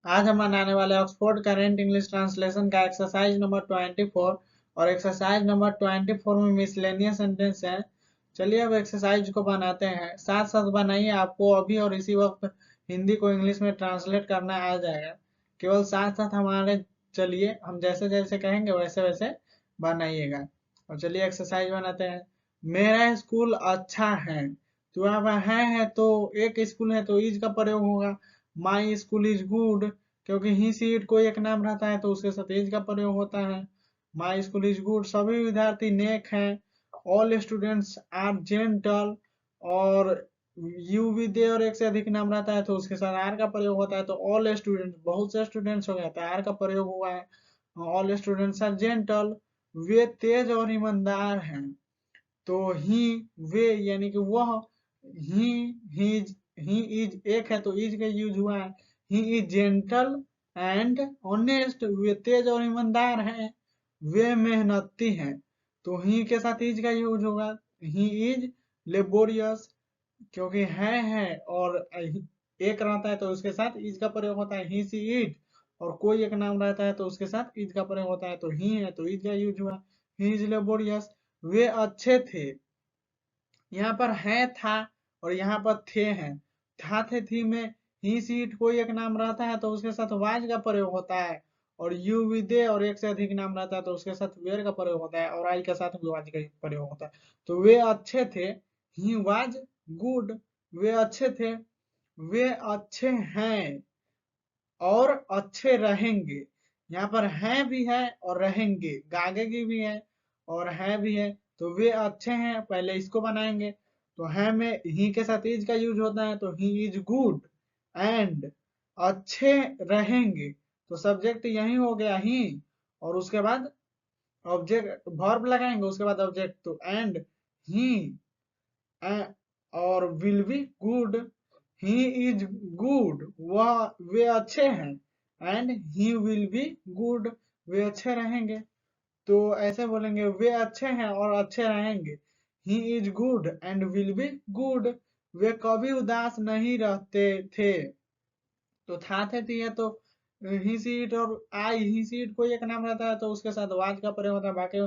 आज हम बनाने वाले ऑक्सफोर्ड करेंट इंग्लिश ट्रांसलेशन का एक्सरसाइज नंबर 24 और एक्सरसाइज नंबर 24 में मिसलेनियस सेंटेंस है। चलिए अब एक्सरसाइज को बनाते हैं, साथ साथ बनाइए, आपको अभी और इसी वक्त हिंदी को इंग्लिश में ट्रांसलेट करना आ जाएगा। केवल साथ साथ हमारे, चलिए हम जैसे जैसे कहेंगे वैसे वैसे बनाइएगा। और चलिए एक्सरसाइज बनाते हैं। मेरा स्कूल अच्छा है, तो यहाँ पर है तो एक स्कूल है तो इज का प्रयोग होगा। माई स्कूल इज गुड, क्योंकि ही सी इट कोई एक नाम रहता है तो उसके साथ इज का प्रयोग होता है। माई स्कूल इज गुड, सभी विद्यार्थी नेक हैं। ऑल स्टूडेंट्स आर जेंटल, और यू भी दे और एक से अधिक नाम रहता है तो उसके साथ आर का प्रयोग होता है, तो ऑल स्टूडेंट्स बहुत से स्टूडेंट्स हो गया तो आर का प्रयोग हुआ है। ऑल स्टूडेंट्स आर जेंटल, वे तेज और ईमानदार हैं। तो ही, वे यानी कि वह, ही ही इज एक है तो इज का यूज हुआ है। He is gentle and honest, वे तेज और ईमानदार हैं। वे मेहनती हैं, तो ही के साथ इज का यूज होगा। ही इज लेबोरियस, क्योंकि है और एक रहता है तो उसके साथ इज का प्रयोग होता है। ही सी इट, और कोई एक नाम रहता है तो उसके साथ इज का प्रयोग होता है, तो ही है तो इज का यूज हुआ। ही इज लेबोरियस, वे अच्छे थे। यहाँ पर है था और यहाँ पर थे हैं। था थे थी में ही सीट कोई एक नाम रहता है तो उसके साथ वाज का प्रयोग होता है, और यू भी दे और एक से अधिक नाम रहता है तो उसके साथ वेर का प्रयोग होता है, और आई के साथ भी वाज का प्रयोग होता है। तो वे अच्छे थे, ही वाज गुड, वे अच्छे थे, वे अच्छे हैं, और अच्छे रहेंगे। यहाँ पर हैं भी है और रहेंगे, आगे की भी है और है भी है, तो वे अच्छे हैं पहले इसको बनाएंगे। तो है में ही के साथ इज का यूज होता है तो ही इज गुड एंड अच्छे रहेंगे, तो सब्जेक्ट यही हो गया ही, और उसके बाद ऑब्जेक्ट वर्ब लगाएंगे, उसके बाद ऑब्जेक्ट, तो एंड ही, और will be good, he is good, वह वे अच्छे हैं, and he will be good, वे अच्छे रहेंगे। तो ऐसे बोलेंगे वे अच्छे हैं और अच्छे रहेंगे। He is good and will be good, वे कभी उदास नहीं रहते थे। तो था थे थी है तो ही सीट और आई, ही सीट कोई एक नाम रहता है तो उसके साथ वाज का प्रयोग होता है, बाकी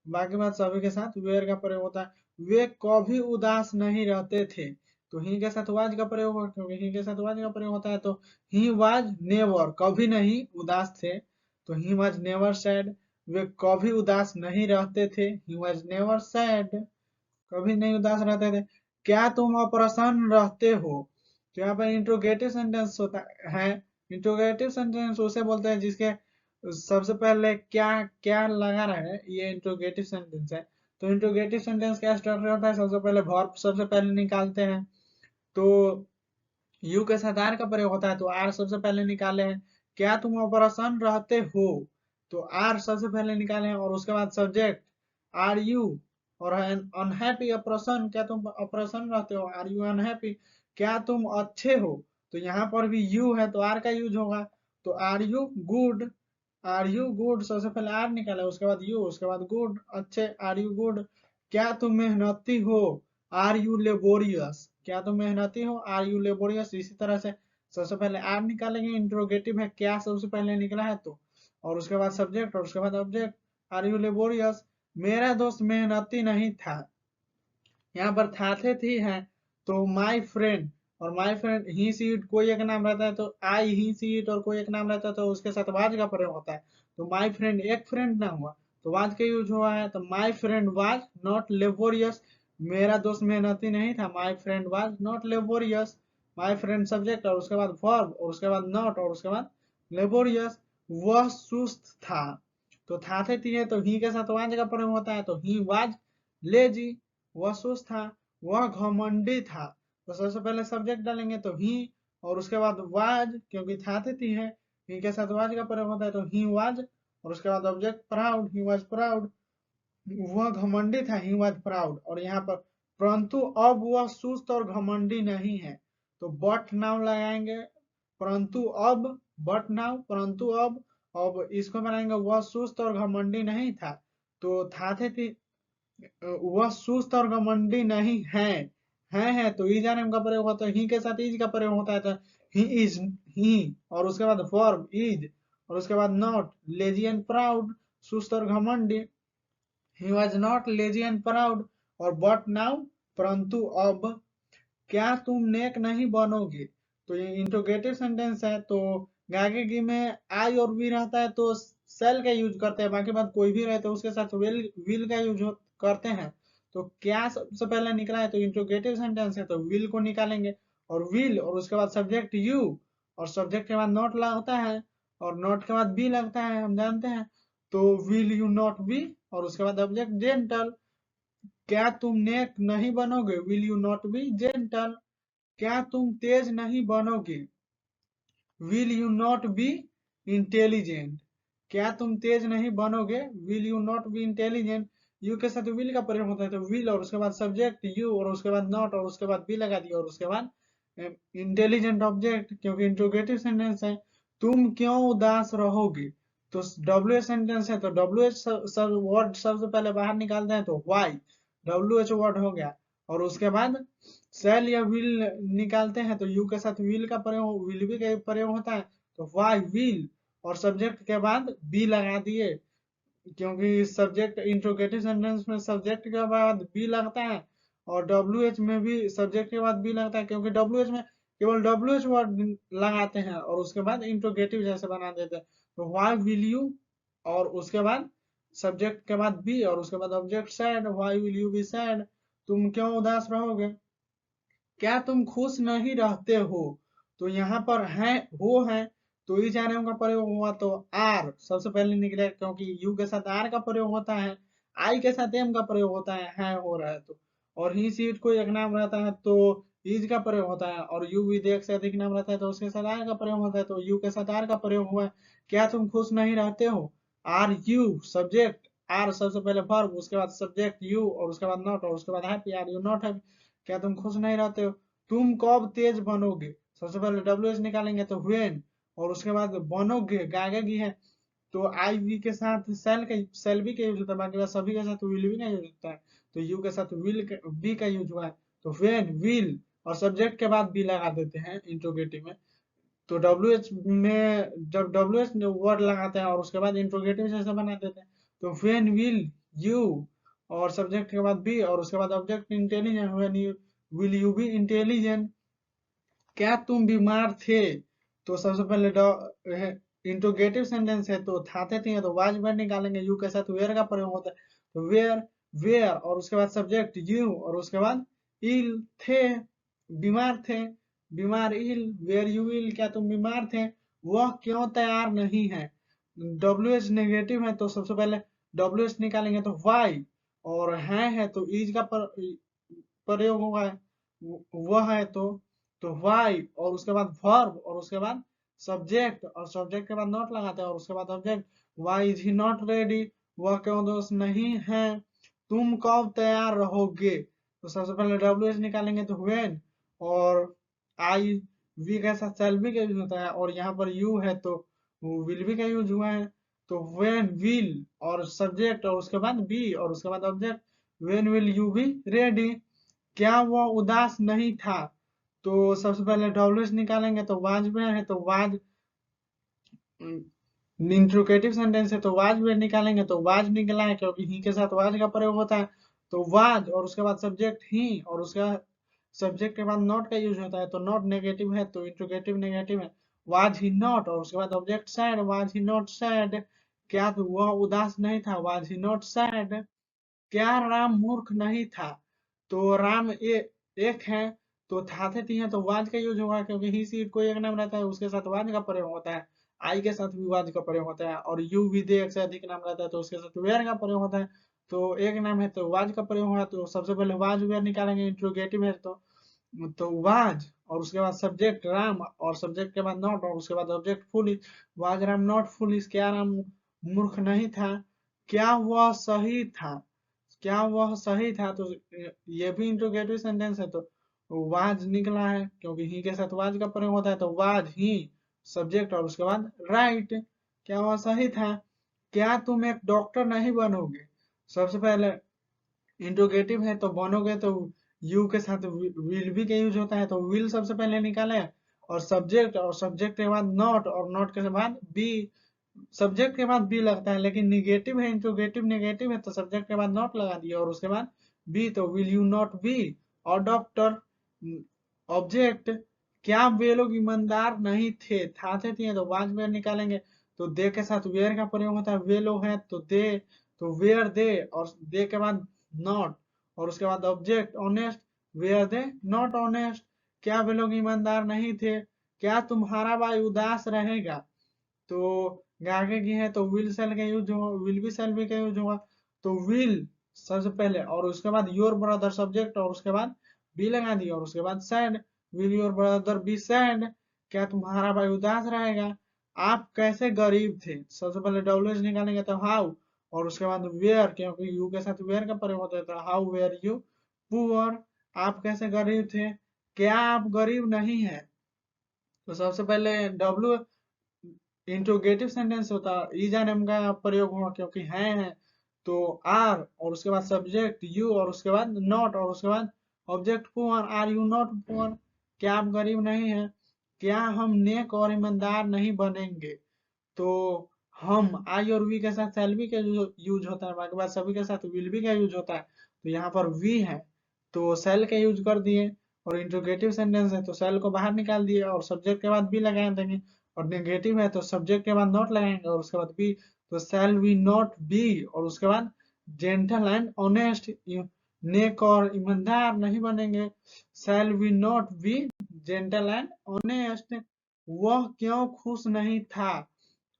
बाकी बात सभी के साथ वेर का प्रयोग होता है। वे कभी उदास नहीं रहते थे, तो ही के साथ वाज का प्रयोग होगा, क्योंकि ही के साथ वाज का प्रयोग होता है, तो ही वाज नेवर, कभी नहीं उदास थे, तो ही वाज नेवर सैड। वे कभी उदास नहीं रहते थे, ही वाज नेवर सैड, कभी नहीं उदास रहते थे। क्या तुम अप्रसन्न रहते हो, तो यहाँ पर इंट्रोगेटिव सेंटेंस होता है। इंट्रोगेटिव सेंटेंस उसे बोलते हैं जिसके सबसे पहले क्या क्या लगा रहे, ये इंट्रोगेटिव सेंटेंस है। तो इंट्रोगेटिव सेंटेंस क्या स्ट्रक्चर होता है, सबसे पहले वर्ब सबसे पहले निकालते हैं, तो यू के साथ आर का प्रयोग होता है तो आर सबसे पहले निकाले हैं। क्या तुम अप्रसन्न रहते हो, तो आर सबसे पहले निकाले हैं, और उसके बाद सब्जेक्ट आर यू, और अनहैप्पी अप्रसन्न, क्या तुम अप्रसन्न रहते हो, आर यू अनहैप्पी। क्या तुम अच्छे हो, तो यहाँ पर भी यू है तो आर का यूज होगा, तो are you good, are you good सबसे पहले आर निकाले, उसके बाद यू, उसके बाद गुड अच्छे, आर यू गुड। क्या तुम मेहनती हो, आर यू लेबोरियस, क्या तुम मेहनती हो, आर यू लेबोरियस। इसी तरह से सबसे पहले आर निकालेंगे, इंट्रोगेटिव है क्या सबसे पहले निकला है तो, और उसके बाद सब्जेक्ट और उसके बाद ऑब्जेक्ट, आर यू लेबोरियस। मेरा दोस्त मेहनती नहीं था, यहाँ पर था थे थी है तो माई फ्रेंड, और my friend he see it कोई एक नाम रहता है तो आई ही सी इट, और कोई एक नाम रहता है तो उसके साथ वाज का प्रयोग होता है, तो माई फ्रेंड एक फ्रेंड ना हुआ तो वाज का यूज हुआ है, तो my friend was not laborious, मेरा दोस्त मेहनती नहीं था, my friend was not laborious. My friend subject और उसके बाद वर्ब और उसके बाद नॉट और उसके बाद लेबोरियस। वह सुस्त था, तो था थे थी है तो ही के साथ वाज का प्रयोग होता है, तो ही वाज लेजी, वह सुस्त था। वह घमंडी था, तो सबसे पहले सब्जेक्ट डालेंगे तो ही, और उसके बाद वाज, क्योंकि था थी है, ही के साथ वाज का प्रयोग होता है तो ही वाज, और उसके बाद object proud, he was proud, वह घमंडी था, ही वाज प्राउड। और यहाँ पर परंतु अब वह सुस्त और घमंडी नहीं है, तो बट नाउ लगाएंगे, परंतु अब, बट नाउ परंतु अब इसको बनाएंगे वह सुस्त और घमंडी नहीं था, तो था थी वह सुस्त और घमंडी नहीं है, है तो इज आर एम का प्रयोग होता है, ही के साथ इज का प्रयोग होता है तो ही इज, ही, और उसके बाद वर्ब इज, और उसके बाद नॉट, लेजी एंड प्राउड, सुस्त और घमंडी, he was not lazy and proud, और बट नाउ, परंतु अब, क्या तुम नेक नहीं बनोगे। तो ये इंट्रोगेटिव सेंटेंस है, तो गागेगी में आई और वी रहता है तो सेल का यूज करते हैं, बाकी बात कोई भी रहे तो उसके साथ विल का यूज करते हैं। तो क्या सबसे पहले निकला है, तो इंट्रोगेटिव सेंटेंस है तो विल को निकालेंगे, और विल और उसके बाद सब्जेक्ट यू, और सब्जेक्ट के बाद नॉट लगता है, और नॉट के बाद बी लगता है, हम जानते हैं। तो विल यू नॉट बी, और उसके बाद ऑब्जेक्ट जेंटल, क्या तुम नेक नहीं बनोगे, will you not be gentle, क्या तुम तेज नहीं बनोगे, will you not be intelligent, क्या तुम तेज नहीं बनोगे, will you not be intelligent. You के साथ विल का प्रयोग होता है तो विल और उसके बाद सब्जेक्ट यू और उसके बाद नॉट और उसके बाद बी लगा दिया और उसके बाद इंटेलिजेंट ऑब्जेक्ट, क्योंकि इंट्रोगेटिव सेंटेंस है। तुम क्यों उदास रहोगे, तो डब्ल्यू एच सेंटेंस है तो डब्ल्यू एच सब वर्ड सबसे पहले बाहर निकालते हैं तो वाई, डब्ल्यू एच वर्ड हो गया, और उसके बाद सेल या विल निकालते हैं तो यू के साथ विल का प्रयोग, विल भी का प्रयोग होता है, तो वाई विल, और सब्जेक्ट के बाद बी लगा दिए, क्योंकि सब्जेक्ट इंट्रोगेटिव सेंटेंस में सब्जेक्ट के बाद बी लगता है, और डब्ल्यू एच में भी सब्जेक्ट के बाद बी लगता है, क्योंकि डब्ल्यू एच में केवल डब्ल्यू एच वर्ड लगाते हैं और उसके बाद इंट्रोगेटिव जैसे बना देते हैं, तो वाई विल यू, और उसके बाद सब्जेक्ट के बाद बी और उसके बाद object sad, why will you be sad, तुम क्यों उदास रहोगे, क्या तुम खुश नहीं रहते हो। तो यहाँ पर है हो है तो इस एन का प्रयोग हुआ तो आर सबसे पहले निकले, क्योंकि यू के साथ आर का प्रयोग होता है, आई के साथ एम का प्रयोग होता है हो रहा है तो, और ही सीट कोई एक नाम रहता है तो इज का प्रयोग होता है, और यू विद एक से अधिक नाम रहता है तो उसके साथ आर का प्रयोग होता है, तो यू के साथ आर का प्रयोग हुआ है। क्या तुम खुश नहीं रहते हो, आर यू सब्जेक्ट, आर सबसे पहले वर्ब, उसके बाद सब्जेक्ट यू और उसके बाद नॉट और उसके बाद happy, are you not happy, क्या तुम खुश नहीं रहते हो। तुम कब तेज बनोगे, सबसे पहले डब्ल्यू एच निकालेंगे तो व्हेन, और उसके बाद बनोगे गागेगी है तो आई वी के साथ सेल भी का यूज होता है, बाकी बात सभी के साथ विल भी का यूज होता है, तो यू के साथ विल बी का यूज हुआ है, तो व्हेन विल और सब्जेक्ट के बाद बी लगा देते हैं इंट्रोगेटिव में। तो डब्ल्यू एच में जब डब्ल्यू एच वर्ड लगाते हैं और उसके बाद इंट्रोगेटिव जैसे बना देते हैं, तो व्हेन विल यू और सब्जेक्ट के बाद बी और उसके बाद object intelligent, when you will you be intelligent, क्या तुम बीमार थे, तो सबसे पहले इंट्रोगेटिव सेंटेंस है तो थाते थे तो वाज वर्ड निकालेंगे, यू के साथ वेयर का प्रयोग होता है तो वेयर, वेयर और उसके बाद सब्जेक्ट यू और उसके बाद इल थे, बीमार थे, बीमार इल, वेयर यू इल, क्या तुम बीमार थे, वह क्यों तैयार नहीं है, डब्ल्यू एच नेगेटिव है तो सबसे पहले डब्ल्यू एच निकालेंगे तो वाई, और है तो इज का प्रयोग होगा है, वह है तो वाई और उसके बाद वर्ब और उसके बाद सब्जेक्ट और सब्जेक्ट के बाद नॉट लगाते हैं और उसके बाद object, why is he not ready, वह क्यों दोस्त नहीं है, तुम कब तैयार रहोगे, तो सबसे पहले डब्ल्यू एच निकालेंगे तो व्हेन, और आई वी के साथ शैल बी का यूज होता है, और यहाँ पर यू है तो विल बी का यूज हुआ है, तो व्हेन विल और सब्जेक्ट और उसके बाद बी और उसके बाद object, when will you be ready, क्या वह उदास नहीं था, तो सबसे पहले डब्ल्यूएच निकालेंगे तो वाज में है तो वाज इंट्रोगेटिव सेंटेंस है तो वाज में निकालेंगे तो वाज निकला है, क्योंकि ही के साथ वाज का प्रयोग होता है, तो वाज और उसके बाद सब्जेक्ट ही और उसका सब्जेक्ट के बाद नॉट का यूज होता है, तो नॉट नेगेटिव है तो इंट्रोगेटिव नेगेटिव है, वाज ही नॉट और उसके बाद object sad, was he not sad, क्या वह उदास नहीं था, वाज ही नॉट सैड, क्या राम मूर्ख नहीं था, तो राम एक है तो था थे हैं तो वाज का यूज होगा, क्योंकि ही सीट कोई एक नाम रहता है उसके साथ वाज का प्रयोग होता है, आई के साथ भी वाज का प्रयोग होता है, और यू भी दे एक से अधिक नाम रहता है तो उसके साथ वेयर का प्रयोग होता है, तो एक नाम है तो वाज का प्रयोग होगा, तो सबसे पहले वाज वेयर निकालेंगे इंट्रोगेटिव है तो वाज और उसके बाद सब्जेक्ट राम और सब्जेक्ट के बाद नॉट और उसके बाद object full, was Ram not full, क्या राम मूर्ख नहीं था, क्या वह सही था, क्या वह सही था, तो ये भी इंट्रोगेटिव सेंटेंस है तो वाज निकला है, क्योंकि ही के साथ वाज का प्रयोग होता है, तो वाज ही सब्जेक्ट और उसके बाद राइट, क्या वह सही था, क्या तुम एक डॉक्टर नहीं बनोगे, सबसे पहले इंट्रोगेटिव है तो बनोगे तो यू के साथ विल भी का यूज होता है तो विल सबसे पहले निकाले, और सब्जेक्ट के बाद नॉट, और नॉट के बाद बी। सब्जेक्ट के बाद बी लगता है, लेकिन निगेटिव है, इंट्रोगेटिव नेगेटिव है, तो सब्जेक्ट के बाद नॉट लगा दिया और उसके बाद बी, तो विल यू नॉट बी। और डॉक्टर ऑब्जेक्ट, क्या वे लोग ईमानदार नहीं थे, थे तो वाज वेयर निकालेंगे, तो दे के साथ वेयर का प्रयोग होता है, वे लोग हैं तो दे, तो वेयर दे, और दे के बाद नॉट, और उसके बाद object honest, were they not honest, क्या वे लोग ईमानदार नहीं थे, क्या तुम्हारा भाई उदास रहेगा, तो आगे की है तो विल सेल का यूज होगा, विल बी सेल भी का यूज होगा, तो विल सबसे पहले, और उसके बाद योर ब्रदर सब्जेक्ट, और उसके बाद बी लगा दिया, और उसके बाद sad, will your brother be sad, क्या तुम्हारा भाई उदास रहेगा, आप कैसे गरीब थे, सबसे पहले डब्ल्यू निकालेंगे तो हाउ, और उसके बाद वेयर, क्योंकि यू के साथ वेयर का प्रयोग होता है, तो हाउ वेयर यू पुअर, आप कैसे गरीब थे, क्या आप गरीब नहीं है, तो सबसे पहले डब्ल्यू इंट्रोगेटिव सेंटेंस होता है, इज एंड एम का प्रयोग हुआ क्योंकि है, तो आर, और उसके बाद सब्जेक्ट यू, और उसके बाद नॉट, और उसके बाद object poor, are you not poor, क्या आप गरीब नहीं है, क्या हम नेक और ईमानदार नहीं बनेंगे, तो हम आई और वी के साथ शैल बी का यूज होता है, बाकी बात सभी के साथ विल बी का यूज होता है, तो यहाँ पर वी है तो शैल का यूज कर दिए, और इंट्रोगेटिव सेंटेंस है तो शैल को बाहर निकाल दिए और सब्जेक्ट के बाद बी लगा देंगे, और नेगेटिव है तो सब्जेक्ट के बाद नॉट लगाएंगे और उसके बाद बी, तो शैल वी नॉट बी, और उसके बाद जेंटल एंड ऑनेस्ट, नेक और ईमानदार नहीं बनेंगे, shall we not be gentle and honest, वह क्यों खुश नहीं था,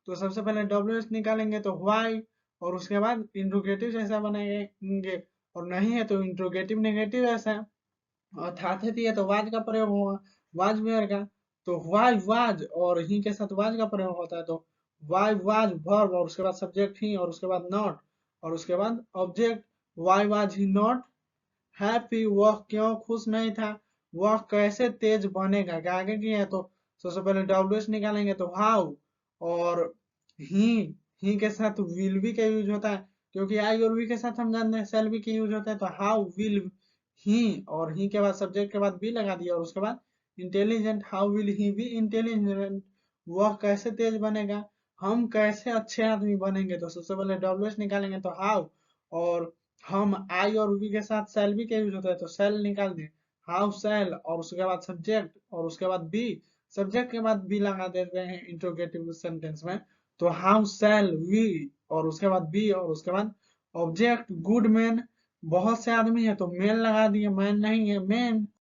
तो सबसे पहले डब्ल्यू एच निकालेंगे तो वाई, और उसके बाद इंट्रोगेटिव जैसा बनाएंगे, और नहीं है तो इंट्रोगेटिव नेगेटिव ऐसा, और था थी है तो वाज का प्रयोग होगा, वाज वेयर का, तो वाई वाज, और ही के साथ वाज का प्रयोग होता है, तो वाई वाज वर्ब, और उसके बाद सब्जेक्ट ही, और उसके बाद नॉट, और उसके बाद object, why was he not happy, वह क्यों खुश नहीं था, वह कैसे तेज बनेगा, आगे की है तो सबसे पहले डब्ल्यू एच निकालेंगे तो हाउ, और ही ही के साथ विल बी का यूज होता है, क्योंकि आई और वी के साथ हम जानते हैं सेल बी का यूज होता है, तो हाउ विल ही, और ही के बाद सब्जेक्ट के बाद बी लगा दिया, और उसके बाद intelligent, how will he be intelligent, वह कैसे तेज बनेगा, हम कैसे अच्छे आदमी बनेंगे, तो सबसे पहले डब्ल्यू एच निकालेंगे तो हाउ, और हम आई और वी के साथ सेल भी का यूज होता है तो सेल निकाल दें, हाउ सेल, और उसके बाद सब्जेक्ट, और उसके बाद बी, सब्जेक्ट के बाद बी लगा देते हैं इंट्रोगेटिव सेंटेंस में, तो हाउ सेल वी, और उसके बाद बी, और उसके बाद ऑब्जेक्ट गुड मैन, बहुत से आदमी है तो मैन लगा दिए, मैन नहीं है मैन,